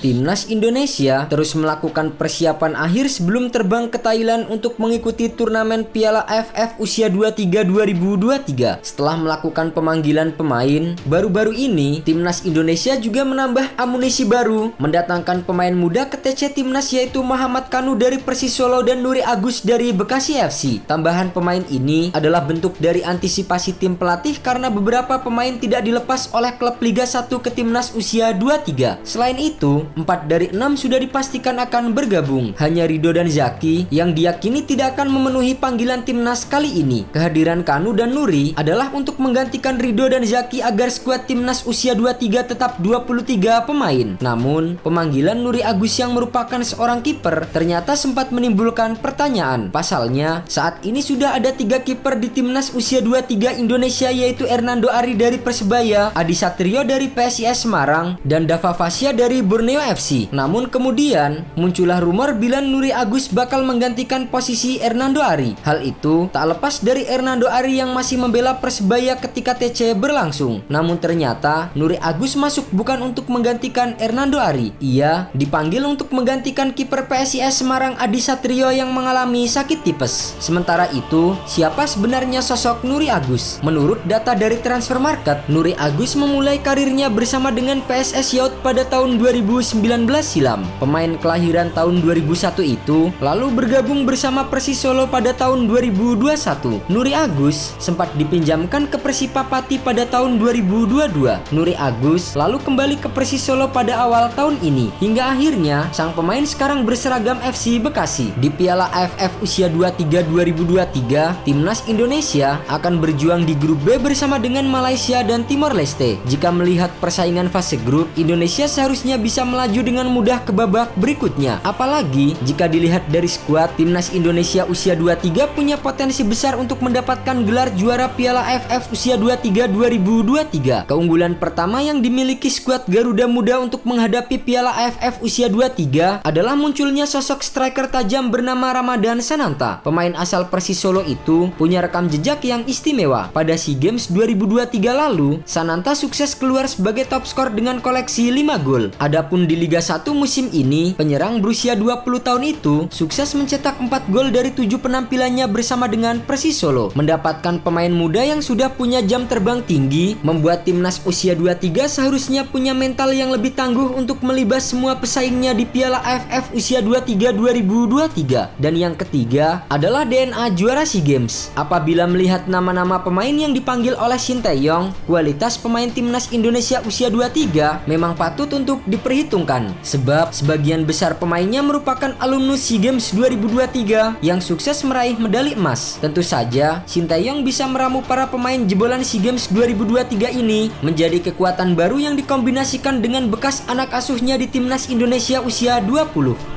Timnas Indonesia terus melakukan persiapan akhir sebelum terbang ke Thailand untuk mengikuti turnamen Piala AFF Usia 23 2023. Setelah melakukan pemanggilan pemain, baru-baru ini Timnas Indonesia juga menambah amunisi baru, mendatangkan pemain muda ke TC Timnas yaitu Muhammad Kanu dari Persis Solo dan Nuri Agus dari Bekasi FC. Tambahan pemain ini adalah bentuk dari antisipasi tim pelatih karena beberapa pemain tidak dilepas oleh klub Liga 1 ke Timnas Usia 23. Selain itu, 4 dari 6 sudah dipastikan akan bergabung. Hanya Rido dan Zaki yang diyakini tidak akan memenuhi panggilan timnas kali ini. Kehadiran Kanu dan Nuri adalah untuk menggantikan Rido dan Zaki agar skuad timnas usia 23 tetap 23 pemain. Namun, pemanggilan Nuri Agus yang merupakan seorang kiper ternyata sempat menimbulkan pertanyaan. Pasalnya, saat ini sudah ada 3 kiper di timnas usia 23 Indonesia yaitu Hernando Ari dari Persebaya, Adi Satrio dari PSIS Semarang, dan Dava Fasya dari Borneo FC. Namun kemudian muncullah rumor bila Nuri Agus bakal menggantikan posisi Hernando Ari. Hal itu tak lepas dari Hernando Ari yang masih membela Persebaya ketika TC berlangsung. Namun ternyata Nuri Agus masuk bukan untuk menggantikan Hernando Ari. Ia dipanggil untuk menggantikan kiper PSIS Semarang Adi Satrio yang mengalami sakit tipes. Sementara itu, siapa sebenarnya sosok Nuri Agus? Menurut data dari Transfermarkt, Nuri Agus memulai karirnya bersama dengan PSS Yacht pada tahun 2019 silam. Pemain kelahiran tahun 2001 itu lalu bergabung bersama Persis Solo pada tahun 2021. Nuri Agus sempat dipinjamkan ke Persipa Pati pada tahun 2022. Nuri Agus lalu kembali ke Persis Solo pada awal tahun ini. Hingga akhirnya sang pemain sekarang berseragam FC Bekasi. Di Piala AFF Usia 23 2023, Timnas Indonesia akan berjuang di grup B bersama dengan Malaysia dan Timor Leste. Jika melihat persaingan fase grup, Indonesia seharusnya bisa melaju dengan mudah ke babak berikutnya. Apalagi jika dilihat dari skuad, Timnas Indonesia usia 23 punya potensi besar untuk mendapatkan gelar juara Piala AFF Usia 23 2023. Keunggulan pertama yang dimiliki skuad Garuda Muda untuk menghadapi Piala AFF Usia 23 adalah munculnya sosok striker tajam bernama Ramadan Sananta. Pemain asal Persis Solo itu punya rekam jejak yang istimewa. Pada SEA Games 2023 lalu, Sananta sukses keluar sebagai top skor dengan koleksi 5 gol. Adapun di Liga 1 musim ini, penyerang berusia 20 tahun itu sukses mencetak 4 gol dari 7 penampilannya bersama dengan Persis Solo. Mendapatkan pemain muda yang sudah punya jam terbang tinggi membuat timnas usia 23 seharusnya punya mental yang lebih tangguh untuk melibas semua pesaingnya di Piala AFF Usia 23 2023. Dan yang ketiga adalah DNA juara SEA Games. Apabila melihat nama-nama pemain yang dipanggil oleh Shin Tae-yong, kualitas pemain timnas Indonesia usia 23 memang patut untuk diperhitungkan, sebab sebagian besar pemainnya merupakan alumnus SEA Games 2023 yang sukses meraih medali emas. Tentu saja Shin Tae-yong bisa meramu para pemain jebolan SEA Games 2023 ini menjadi kekuatan baru yang dikombinasikan dengan bekas anak asuhnya di timnas Indonesia usia 20.